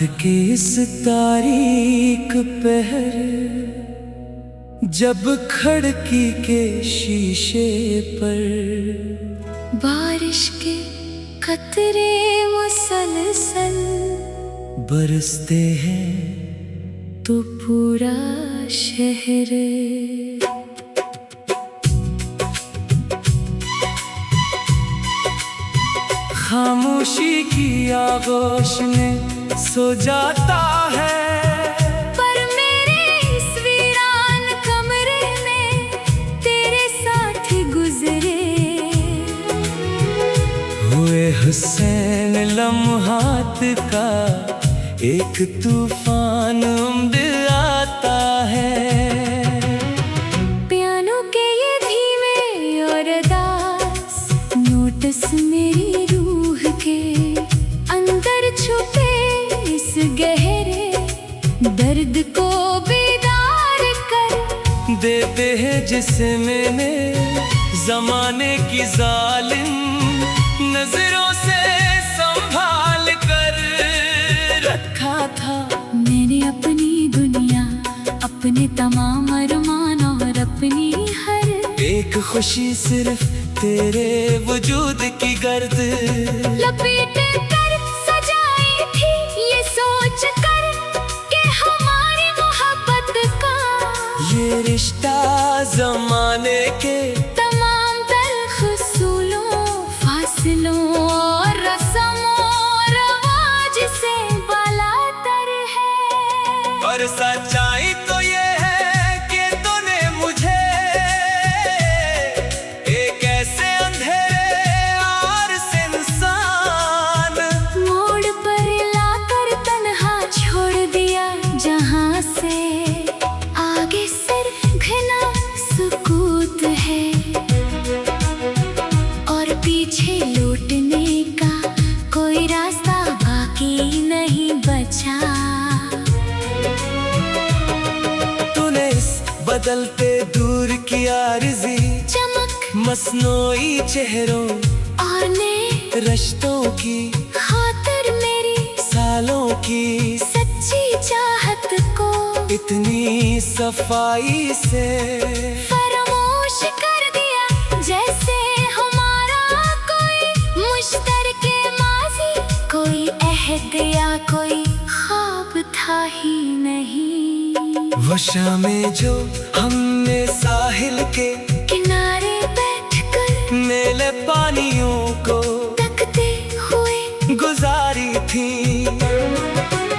रात की इस तारीक पहर, जब खिड़की के शीशे पर बारिश के कतरे मुसलसल बरसते हैं तो पूरा शहर खामोशी की आगोश में सो जाता है, पर मेरे इस वीरान कमरे में तेरे साथ गुजरे हुए हुसैन लम्हात का एक तूफान उमड़ आता है। पियानो के ये धीमे और अदास नोट्स मेरी रूह के अंदर छुपे इस गहरे दर्द को बेदार कर देते हैं जिसे मैंने जमाने की जालिम नजरों से संभाल कर रखा था। मैंने अपनी दुनिया, अपने तमाम अरमान और अपनी हर एक खुशी सिर्फ तेरे वजूद की गर्द लपेटे कर सजाई थी, ये सोच कर कि हमारी मोहब्बत का ये रिश्ता जमाने के तमाम तल्ख उसूलों, फासलों और रस्मों रवाज से बालातर है। और सच्चाई तो ये है कि तूने मुझे एक ऐसे अंधेरे और इंसान मोड़ पर लाकर तन्हा छोड़ दिया, जहां से आगे सिर्फ घना सुकूत है और पीछे लौटने का कोई रास्ता बाकी नहीं बचा। तूने इस बदलते दूर की आरज़ी चमक मसनूई चेहरों और ने रिश्तों की खातिर मेरी सालों की सच्ची चाहत को इतनी सफाई से फरामोश कर दिया, जैसे हमारा कोई मुश्तरके माज़ी, कोई अहद या कोई ख्वाब था ही नहीं। वो शामें जो हमने साहिल के किनारे बैठकर मेले पानियों को तकते हुए गुजारी थी,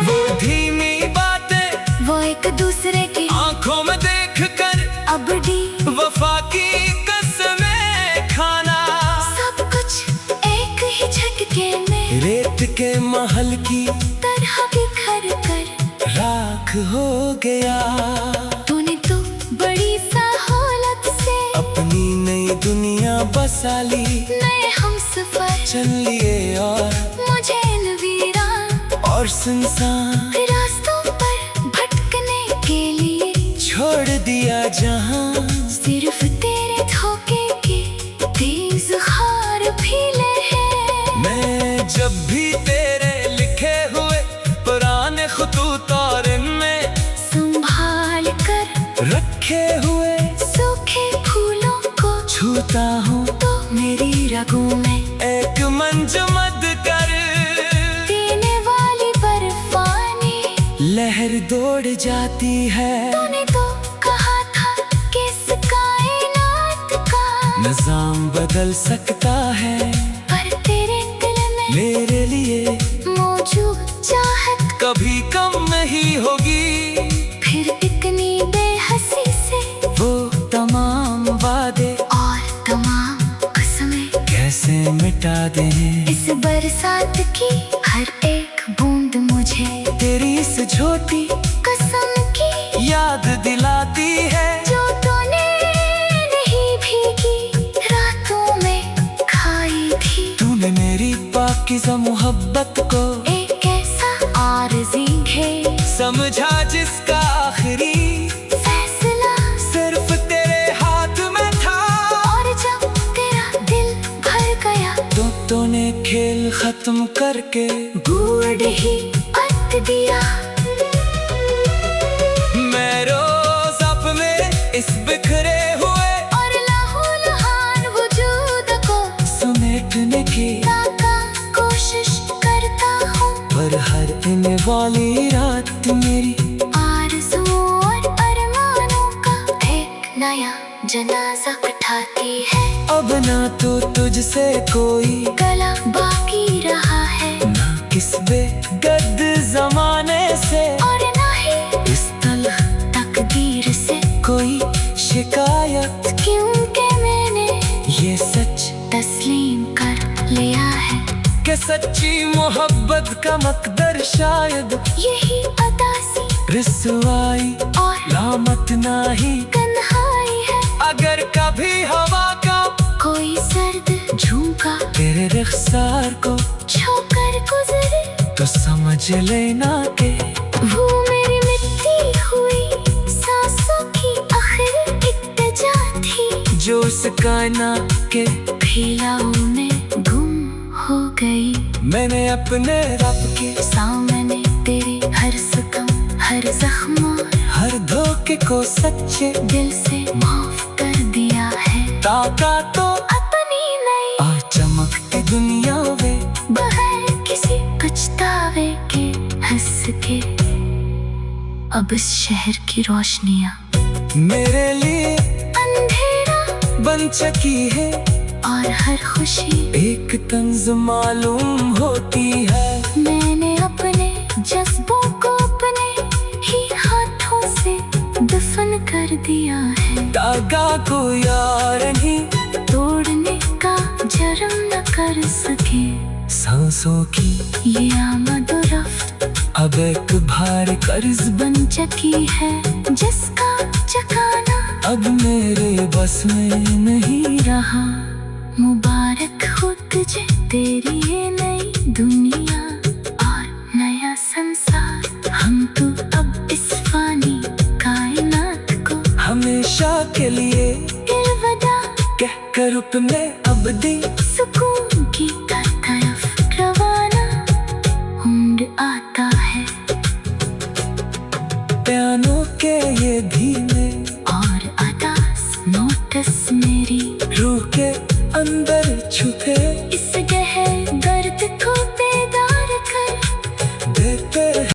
वो धीमी बातें वो एक दूसरे की आंखों में देख कर अबडी वफा की कसमें खाना, सब कुछ एक ही झटके में रेत के महल की तरह बिखर कर राख हो गया। तूने तो बड़ी सहोलत से अपनी नई दुनिया बसा ली, नए हमसफर चल लिए और मुझे इन वीरान और सुनसान रास्तों पर भटकने के लिए छोड़ दिया, जहां सिर्फ तेरे धोखे के तेज खार फीले हैं। मैं जब भी तेरे लिखे हुए पुराने खतूत और इनमें संभाल कर रखे हुए सूखे फूलों को छूता हूँ तो मेरी रगों में एक मंजमद कर देने वाली बर्फानी लहर दौड़ जाती है। तूने तो कहा था कि इस कायनात का निजाम बदल सकता है, पर तेरे दिल में मेरे लिए मौजूद चाहत कभी कम नहीं होगी। फिर इतनी बेहसी से वो तमाम वादे और तमाम कसमें कैसे मिटा दें। इस बरसात की हर एक बूंद मुझे तेरी इस छोटी कसम की याद दिलाती है, जो तूने नहीं भीगी रातों में खाई थी। तूने मेरी पाकीज़ा मोहब्बत को एक ऐसा आरज़ी है समझा जिसका आखिरी फैसला सिर्फ तेरे हाथ में था। और जब तेरा दिल भर गया तो तूने खेल खत्म करके बूढ़ ही बांट दिया। मैं रोज अपने इस बिखरे हुए और लहूलुहान वजूद को समेटने की ताका कोशिश करता हूँ, पर हर आने वाली रात मेरी आरज़ुओं और अरमानों का एक नया जनाजा उठाती है। अब ना तो तुझसे कोई गला बाकी रहा है, ना किस बेगद जमाने से, और ना ही इस तलख तकदीर से कोई शिकायत, क्योंकि मैंने ये सच तस्लीम कर लिया है कि सच्ची मोहब्बत का मकदर शायद यही अदासी रिसवाई और लामत नाही। तन्हाई है। अगर कभी हवा का कोई सर्द झोंका तेरे रुखसार को छूकर गुजरे तो समझ लेना के वो मेरी मिट्टी हुई सांसों की आखिर इल्तिजा थी, जो उस कायनात के फैलाव में गुम हो गई। मैंने अपने रब के सामने तेरे हर सितम हर जख्म और हर धोखे को सच्चे दिल से माफ कर दिया है। ताका तो अपनी नई और चमकती दुनिया में बगैर किसी पछतावे के हंस के अब इस शहर की रोशनियाँ मेरे लिए अंधेरा बन चुकी है, और हर खुशी एक तंज मालूम होती है। मैंने अपने जज्बों को अपने ही हाथों से दफन कर दिया है। धागा को यार नहीं तोड़ने का जरम न कर सके सांसों की ये आमद और रफ्त अब एक भारी कर्ज बन चुकी है, जिसका चकाना अब मेरे बस में नहीं रहा। मुबारक हो तुझे तेरी ये नई दुनिया और नया संसार। हम तो अब इस फानी कायनात को हमेशा के लिए अलविदा कह कर अपने अबदी सुकून की तरफ रवाना उम्र आता है। प्यानों के ये धीमे और अदास नोटिस मेरी रूह के अंदर छुपे इस गहरे दर्द को बेदार कर देते हैं।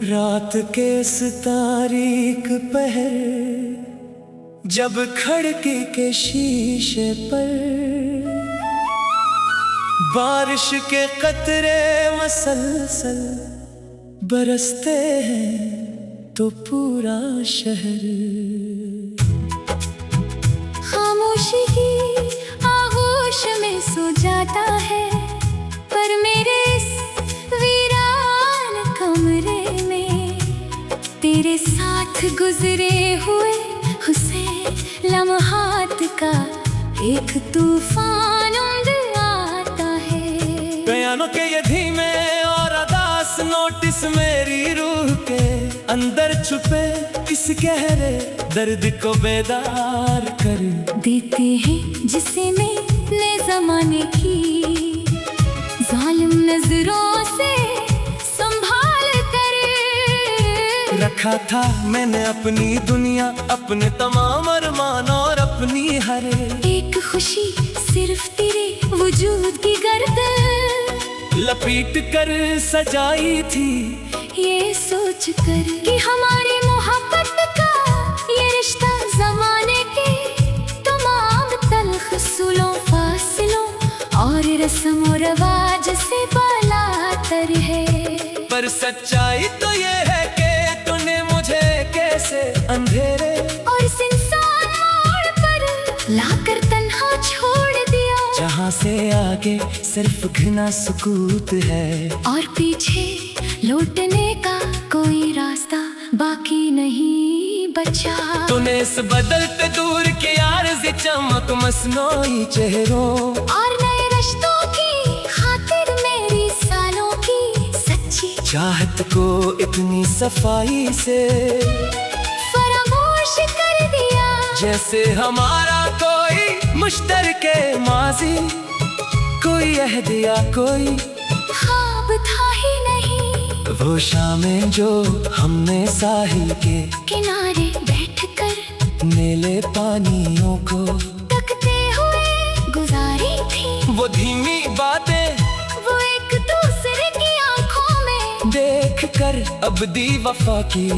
रात के इस तारीक पहर जब खिड़की के शीशे पर बारिश के कतरे मसलसल बरसते हैं तो पूरा शहर खामोशी की आगोश में सो जाता है, पर मेरे इस वीरान कमरे में तेरे साथ गुजरे हुए हुस्से लम्हात का एक तूफान उम्र आता है। बयानों के ये धीमे और अदास नोटिस मेरी रूह के अंदर छुपे इस गहरे दर्द को बेदार कर देते हैं जिसे नए जमाने की जालिम नजरों से संभाल कर रखा था मैंने अपनी दुनिया, अपने तमाम अरमान और अपनी हर एक खुशी सिर्फ तेरे वजूद की गर्द लपेट कर सजाई थी, ये सोच कर कि हमारी मोहब्बत का ये रिश्ता जमाने के तमाम तल्ख सूलों फासिलों और रस्म और रवाज से बालातर है। पर सच्चाई तो ये है कि तूने मुझे कैसे अंधेरे और सुनसान मोड़ पर लाकर तन्हा छोड़ दिया, जहाँ से आगे सिर्फ घृणा सुकूत है और पीछे लौटने का कोई रास्ता बाकी नहीं बचा। तूने इस बदलते दूर के आरज़ी चमक मसनोई चेहरों और नए रिश्तों की खातिर मेरी सालों की सच्ची चाहत को इतनी सफाई से फरामोश कर जैसे हमारा कोई मुश्तरके माजी, कोई अहद या कोई ख्वाब था ही नहीं। वो शामें जो हमने साहिल के किनारे बैठकर नीले पानियों को तकते हुए गुजारी थी। वो धीमी बातें वो एक दूसरे की आंखों में देख कर अबदी वफा की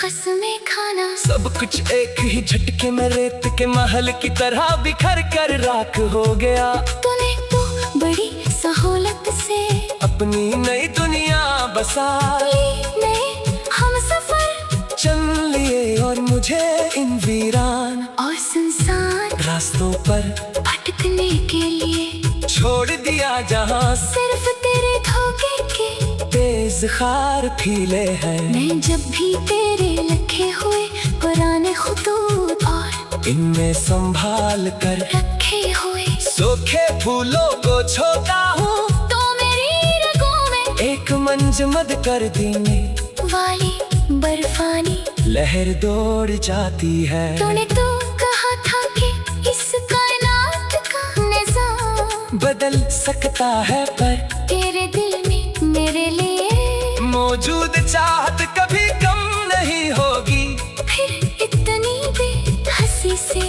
कसमें खाना। सब कुछ एक ही झटके में रेत के महल की तरह बिखर कर राख हो गया। तूने तो बड़ी सहूलत से अपनी नई दुनिया बसा नए हम सफर चल लिए और मुझे इन वीरान और सुनसान रास्तों पर भटकने के लिए छोड़ दिया, जहाँ सिर्फ तेरे धोखे के तेज खार फीले हैं। मैं जब भी तेरे लिखे हुए पुराने खुतूत और इनमें संभाल कर रखे हुए सूखे फूलों को छोता हूँ, तो मेरी रगों में एक मंजमद कर देने वाली बर्फानी लहर दौड़ जाती है। तूने तो कहा था कि इस कायनात का निजाम बदल सकता है, पर तेरे दिल में मेरे लिए मौजूद चाहत कभी कम नहीं होगी। फिर इतनी बेहसी से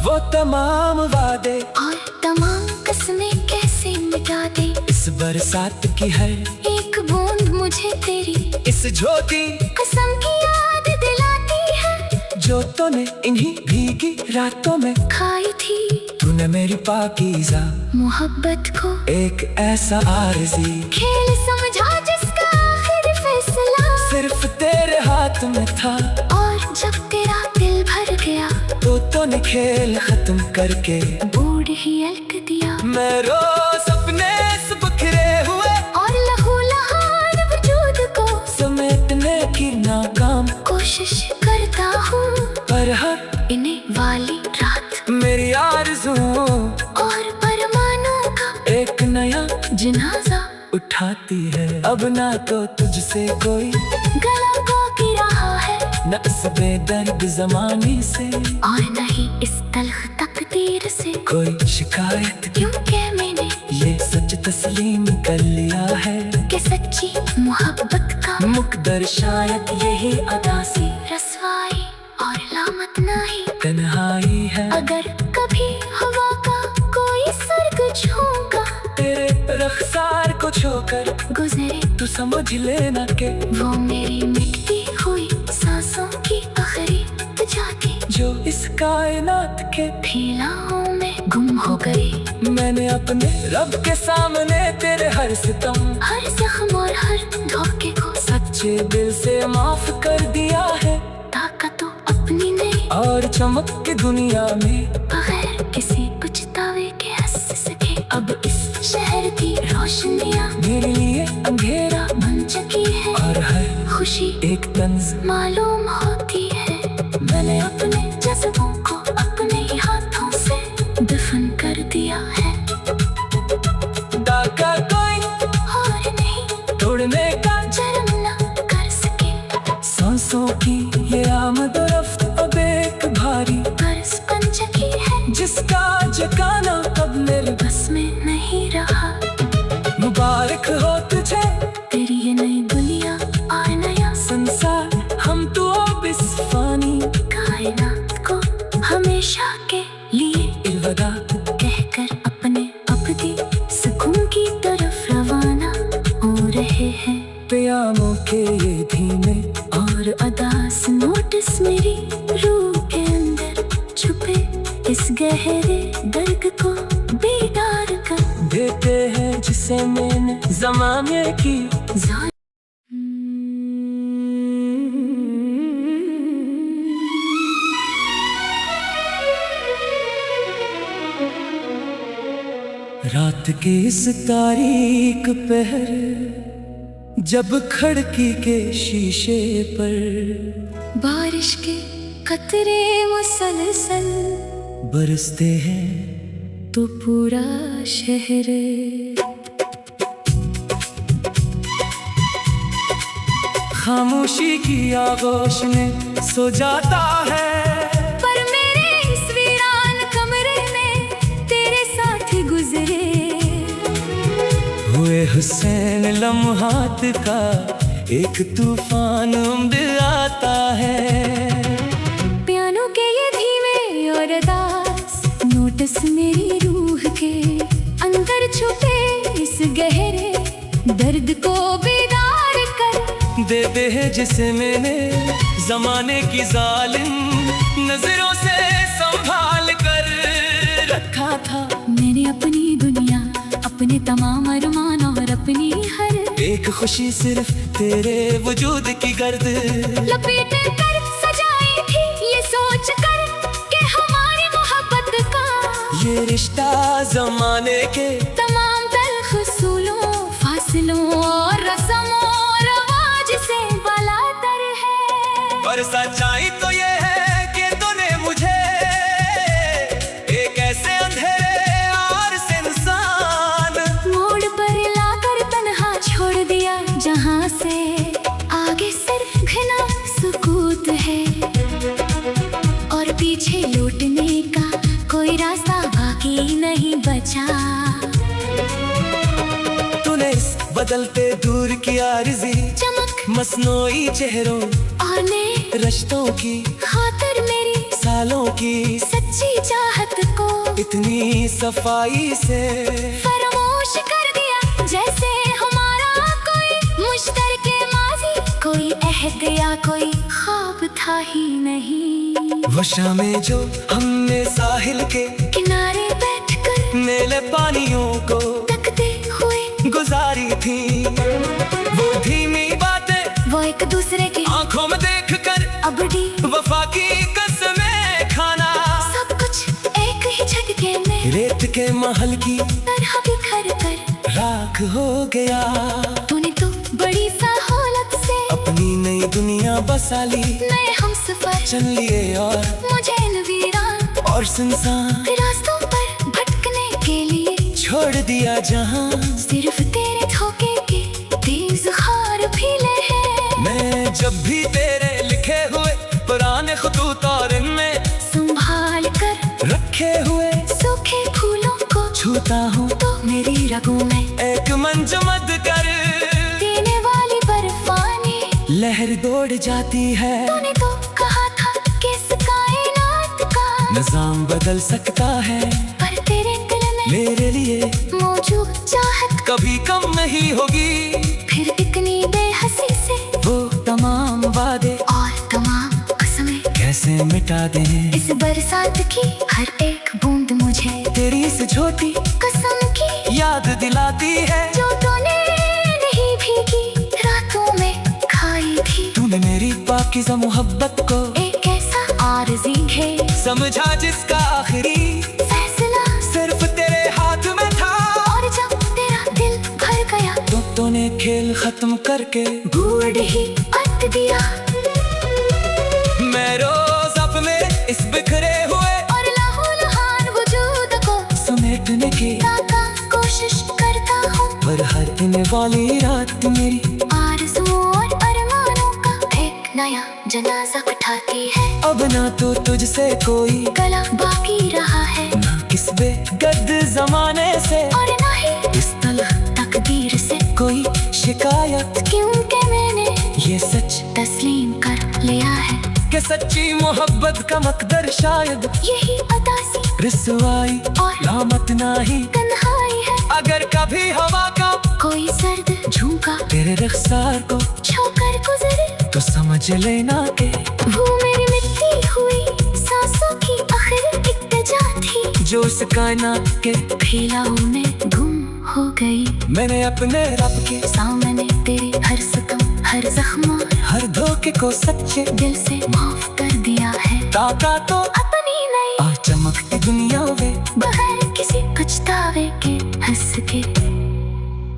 वो तमाम वादे और तमाम कसमें कैसे मिटा दे। इस बरसात की है एक बूंद मुझे तेरी इस ज्योति कसम की याद दिलाती है, जो तूने इन्हीं भीगी रातों में खाई थी। तूने मेरी पाकीज़ा मोहब्बत को एक ऐसा आरज़ी खेल समझा जिसका आखिर फैसला सिर्फ तेरे हाथ में था। और जब तेरा दिल भर गया तो तूने खेल खत्म करके बूढ़ ही अलग दिया। मैं रोज अपने इस बिखरे हुए और लहू लहान वजूद को समेटने की नाकाम कोशिश करता हूँ, पर हर इन्हें वाली रात मेरी आरज़ुओं और परमाणु का एक नया जनाजा उठाती है। अब ना तो तुझसे कोई गला को की रहा है, न इस बेदर्द जमाने से और नहीं इस तल्ख तकदीर से कोई शिकायत, क्योंकि मैंने ये सच तस्लीम कर लिया है कि सच्ची मोहब्बत का मुकद्दर शायद यही अदा सी रसवाई और लामत नहीं तन्हाई है। अगर कभी हवा का कोई सर्ग झोंका तेरे रफ्तार को छोकर गुजरे तू समझ लेना के वो मेरी मिटती हुई सांसों की आखिरी जाती जो इस कायनात के फैलाओं में गुम हो गई। मैंने अपने रब के सामने तेरे हर सितम हर जख्म और हर धोखे को सच्चे दिल से माफ कर दिया है। ताकत तो अपनी नहीं और चमक की दुनिया में बगैर किसी पछतावे के हंस सके। अब इस शहर की रोशनियाँ मेरे लिए अंधेरा बन चुकी है और हर खुशी एक तंज मालूम होती है। मैंने अपने जज्बों को अपने ही हाथों से दफन कर दिया है। डाका कोई और नहीं तोड़ने का जर्म न कर सके। सांसों की ये आमद और रफ्त अब एक भारी बरस बन चुकी है जिसका जगाना अब मेरे बस में नहीं रहा। मुबारक हो तुझे तेरी ये नई दुनिया और नया संसार, हम तो अब इस फानी कायनात को हमेशा के लिए अलविदा कहकर अपने अबदी सुकून की तरफ रवाना हो रहे हैं। प्यामों के ये धीमे और अदास नोटिस मेरी रूह के अंदर छुपे इस गहरे दर्द को बेदार कर देते हैं जिसे मैंने ज़माने की जान। रात के इस तारीक पहर जब खिड़की के शीशे पर बारिश के कतरे मुसलसल बरसते हैं तो पूरा शहर खामोशी की आगोश में सो जाता है। पर मैं लम्हात का एक तूफान उमड़ आता है। पियानो के ये धीमे और अदास नोटिस मेरी रूह के अंदर छुपे इस गहरे दर्द को बेदार कर दे दे है जिसे मैंने जमाने की जालिम नजरों से संभाल कर रखा था। मैंने अपनी दुनिया, अपने तमाम अरमान और अपनी हर एक खुशी सिर्फ तेरे वजूद की गर्द लपेट कर सजाई थी, ये सोच कर कि हमारी मोहब्बत का ये रिश्ता जमाने के तमाम तल्ख उसूलों, फासलों और रस्मों और रवाज से बलातर है। और सच्चाई तो ये है कि तूने मुझे एक ऐसे अंधेरे और से इंसान मोड़ पर लाकर तन्हा छोड़ दिया, जहाँ से आगे सिर्फ घना सुकूत है और पीछे लौटने का कोई रास्ता बाकी नहीं बचा। तूने इस बदलते दूर की आरज़ी चमक मसनूई चेहरों और नए रिश्तों की खातिर मेरी सालों की सच्ची चाहत को इतनी सफाई से फरामोश कर दिया, जैसे हमारा कोई मुश्तरके माज़ी, कोई अहद या कोई ख्वाब था ही नहीं। वो शामें जो हमने साहिल के किनारे बैठकर नीले पानियों को तकते हुए गुजारी थी, वो धीमी बातें वो एक दूसरे की आंखों में देखकर अबड़ी वफा की कसमें खाना, सब कुछ एक ही झटके में रेत के महल की तरह बिखर कर राख हो गया। तूने तो बड़ी सहूलत से अपनी नई दुनिया बसा ली, नए हमसफर चल लिए और मुझे इन वीरान और सुनसान रास्तों पर भटकने के लिए छोड़ दिया, जहां सिर्फ तेरे धोखे के तेज खार फीले हैं। मैं जब भी तेरे लिखे हुए पुराने खतूत और इनमें संभाल कर रखे हुए सूखे फूलों को छूता हूँ तो मेरी रगों में एक मंजमद कर देने वाली बर्फानी लहर दौड़ जाती है। तूने तो कहा था कि इस कायनात का निजाम बदल सकता है, पर तेरे दिल में मेरे लिए मौजूद चाहत कभी कम नहीं होगी। फिर इतनी बेहसी से वो तमाम वादे और तमाम कसमें कैसे मिटा दें, इस बरसात की हर एक बूंद मुझे तेरी इस छोटी कसम की याद दिलाती है, जो तूने नहीं भीगी रातों में खाई थी। तूने मेरी पाकीज़ा मोहब्बत को एक ऐसा आरज़ी है समझा जिसका आखिरी फैसला सिर्फ तेरे हाथ में था, और जब तेरा दिल भर गया तो तूने खेल खत्म करके बूढ़ ही पट दिया। मैं रोज अपने इस बिखरे हुए और लहूलुहान वजूद को समेटने की ताका कोशिश करता हूँ, पर हर आने वाली रात मेरी आरज़ुओं और अरमानों का एक नया जनाजा उठाती है। अब ना तो तुझसे कोई गला बाकी रहा है, ना इस बेगर्द जमाने से और ना ही इस तलख तकदीर से कोई शिकायत, क्योंकि मैंने ये सच तस्लीम कर लिया है कि सच्ची मोहब्बत का मकदर शायद यही अदासी रिसवाई और लामत नहीं तन्हाई है। अगर कभी हवा का कोई सर्द झोंका तेरे रख्सार को छूकर गुजरे तो समझ लेना के वो मेरी मिट्टी हुई सांसों की आखिर इल्तिजा थी, जो इस कायनात के फैलाओं में गुम हो गई। मैंने अपने रब के सामने तेरे हर सितम, हर जख्म, हर धोखे को सच्चे दिल से माफ कर दिया है। ताका तो अपनी नई और चमकती दुनिया में बगैर किसी पछतावे के हंस के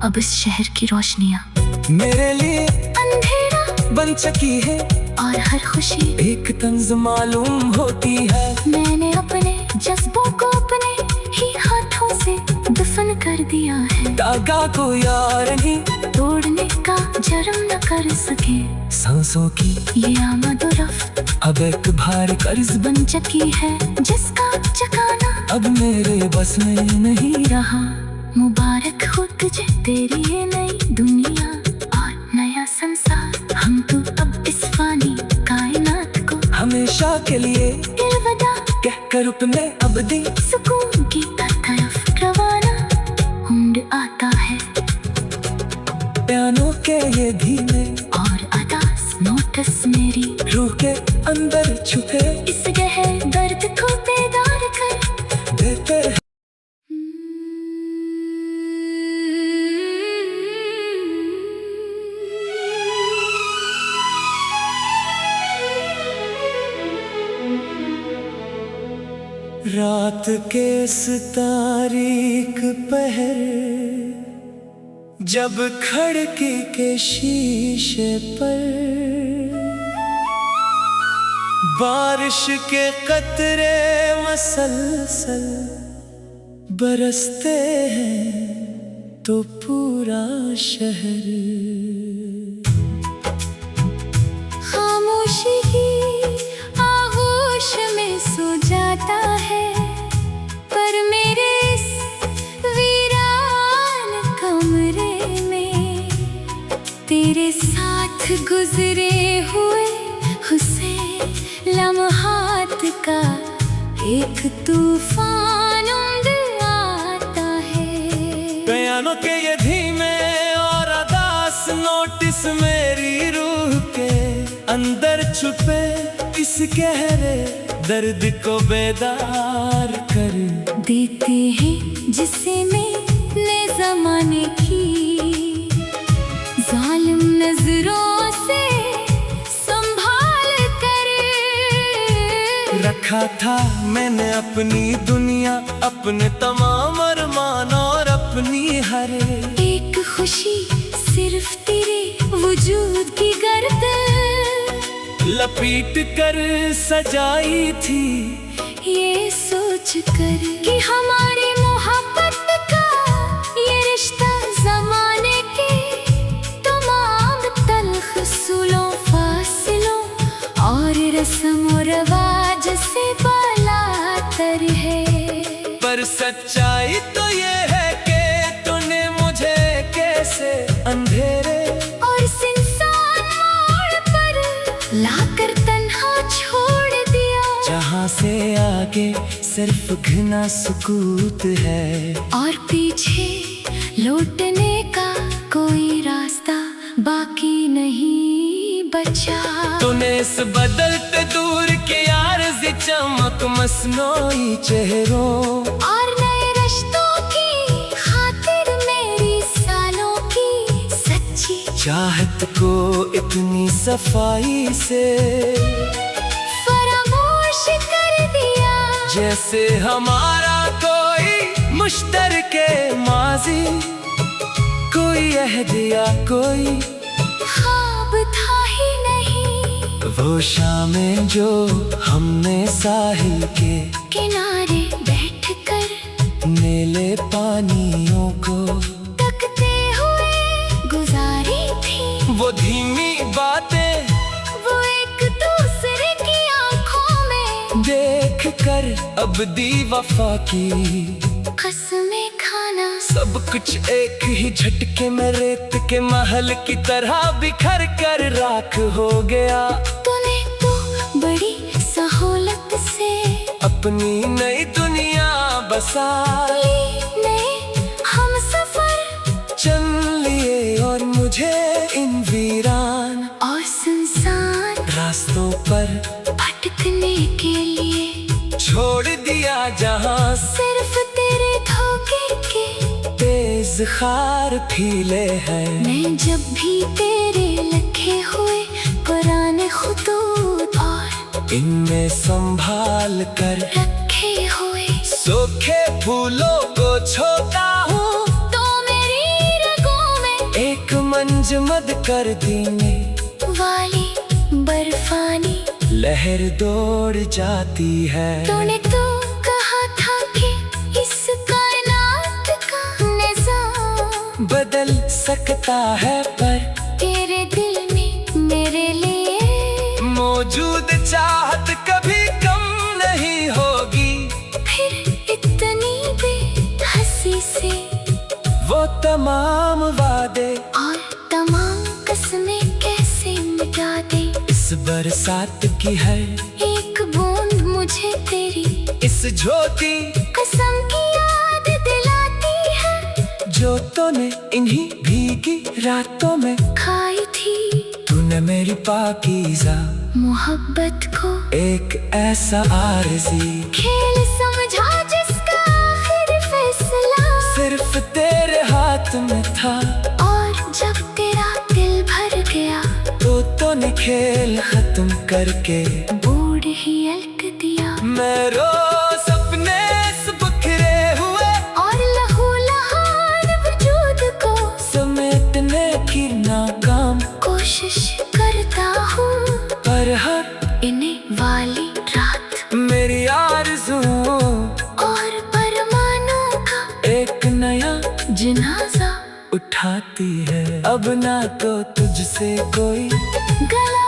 अब इस शहर की रोशनियाँ मेरे लिए अंधेरा बन चुकी है, और हर खुशी एक तंज मालूम होती है। मैंने अपने जज्बों को अपने ही हाथों से दफन कर दिया है। धागा को यार नहीं तोड़ने का जर्म न कर सके, सांसों की ये आमद रफ्त अब एक भार कर्ज बन चुकी है, जिसका चकाना अब मेरे बस में नहीं रहा। मुबारक हो तुझे तेरी ये नई दुनिया और नया संसार। हम तो अब इस फानी कायनात को हमेशा के लिए अलविदा कहकर अपने अबदी सुकून की तरफ रवाना उम्र आता है। बयानों के ये धीमे और अदास नोटिस मेरी रूह के अंदर छुपे इस गहरे दर्द को बेदार कर देते हैं। रात के इस तारीक पहर जब खिड़की के शीशे पर बारिश के कतरे मसलसल बरसते हैं तो पूरा शहर खामोशी की आगोश में सो जाता है। पर मेरे इस वीरान कमरे में तेरे साथ गुजरे हुए हुस्न लम्हात का एक तूफान आता है। बयानों के ये धीमे और अदास नोटिस मेरी रूह के अंदर छुपे इस गहरे दर्द को बेदार कर देते हैं जिसे मेरे जमाने की जालिम नजरों से संभाल कर रखा था मैंने अपनी दुनिया, अपने तमाम अरमान और अपनी हर एक खुशी सिर्फ तेरे वजूद की गर्दन लपीट कर सजाई थी। ये सोच कर कि हमारी मोहब्बत का ये रिश्ता जमाने के तमाम तल्ख सूलों फासिलों और रस्म और रवाज से बालातर है। पर सच्चाई तो ये है कि तूने मुझे कैसे अंधेरे और सुनसान मोड़ पर लाकर तन्हा छोड़ दिया, जहाँ से आगे सिर्फ घना सुकूत है और पीछे लौटने का कोई रास्ता बाकी नहीं बचा। तूने इस बदलते दूर के आरज़ी चमक मसनूई चेहरों और नए रिश्तों की खातिर मेरी सालों की सच्ची चाहत को इतनी सफाई से फरामोश कर दिया। जैसे हमारा कोई मुश्तरके माजी, कोई अहद या कोई ख्वाब था ही नहीं। वो शामें जो हमने साहिल के किनारे बैठकर नीले पानियों को तकते हुए गुजारी थी। वो धीमी बातें वो एक दूसरे की आंखों में देख कर अबदी वफा की कसमें खाना, सब कुछ एक ही झटके में रेत के महल की तरह बिखर कर राख हो गया। तूने तो बड़ी सहूलत से अपनी नई दुनिया बसाई, नए हम सफर चल लिए और मुझे इन वीरान और सुनसान रास्तों पर भटकने के लिए छोड़ दिया, जहाँ सिर्फ तेरे धोखे के तेज खार फीले हैं। मैं जब भी तेरे लिखे हुए पुराने खुतूत और इनमें संभाल कर रखे हुए सूखे फूलों को छोता हूँ, तो मेरी रगों में एक मंजमद कर देने वाली बर्फानी लहर दौड़ जाती है। तूने तो कहा था कि इस कायनात का निजाम बदल सकता है, पर तेरे दिल में मेरे लिए मौजूद चाहत कभी कम नहीं होगी। फिर इतनी बेहसी से तमाम वादे और तमाम कसमें कैसे मिटा दे। इस बरसात की है एक बूंद मुझे तेरी इस ज्योति कसम की याद दिलाती है, जो तूने इन्हीं भीगी रातों में खाई थी तूने मेरी पाकीज़ा मोहब्बत को। एक ऐसा आरज़ी खेल समझा जिसका आखिर फैसला सिर्फ तेरे हाथ में था। और जब तेरा दिल भर गया तो तूने खेल खत्म करके बूढ़ ही अलग दिया। मैं रोज अपने इस बिखरे हुए और लहू लहान वजूद को समेटने की नाकाम कोशिश करता हूँ, पर हर इन्हें वाली रात मेरी आरज़ुओं और परमानों का एक नया जनाजा उठाती है। अब ना तो तुझसे कोई गला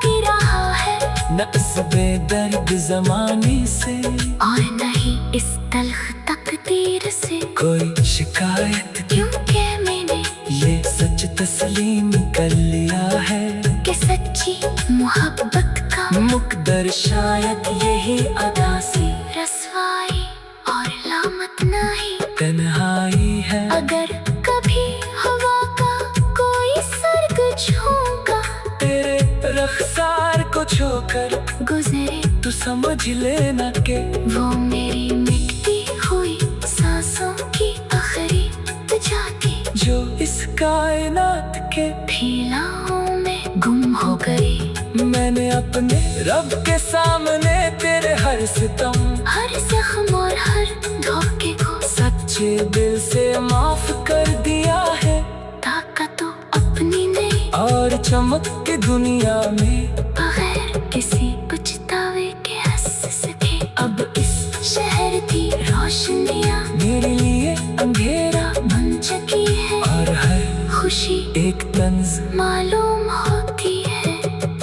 की रहा है, न इस बेदर्द ज़माने से और नहीं इस तल्ख तकदीर से कोई शिकायत। क्योंकि मैंने ये सच तस्लीम कर लिया है कि सच्ची मोहब्बत का मुकद्दर शायद यही अदा सी रसवाई और लामत नहीं तन्हाई है। अगर कभी हवा का कोई सर्ग झोंका तेरे रफ्तार को छोकर गुजरे तू समझ लेना के वो मेरी मिटती हुई सांसों की आखिरी जाती जो इस कायनात के फैलाओं में गुम हो गई। मैंने अपने रब के सामने तेरे हर सितम हर जख्म और हर धोखे को सच्चे दिल से माफ कर दिया है। ताकत तो अपनी नहीं और चमक के दुनिया में बगैर किसी पछतावे के हंस सके। अब इस शहर की रोशनियाँ मेरे लिए अंधेरा बन चुकी है और हर खुशी एक तंज मालूम होती है।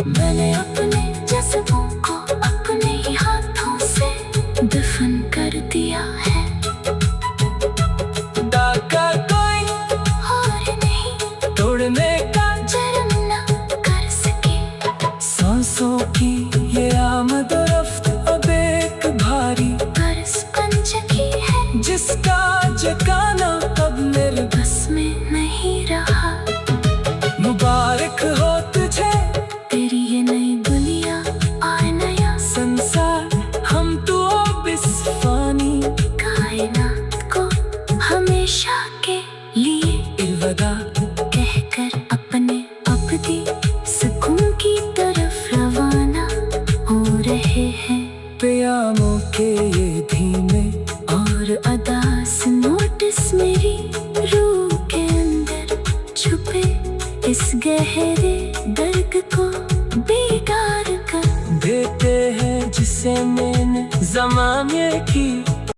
मैंने अपने जज्बों को अपने ही हाथों से दफन कर दिया है। डाका कोई और नहीं तोड़ने का जर्म न कर सके। सांसों की ये आमद और रफ्त अब एक भारी बरस बन चुकी है जिसका जगाना अब मेरे बस में नहीं रहा। मुबारक हो तुझे तेरी ये नई दुनिया और नया संसार, हम तो अब इस फानी कायनात को हमेशा के लिए अलविदा कहकर अपने अबदी सुकून की तरफ रवाना हो रहे हैं। प्यामों के ये धीमे और अदास नोटिस मेरी रूह के अंदर छुपे इस गहरे दर्द को बेकार कर देते हैं जिसे मैंने ज़माने की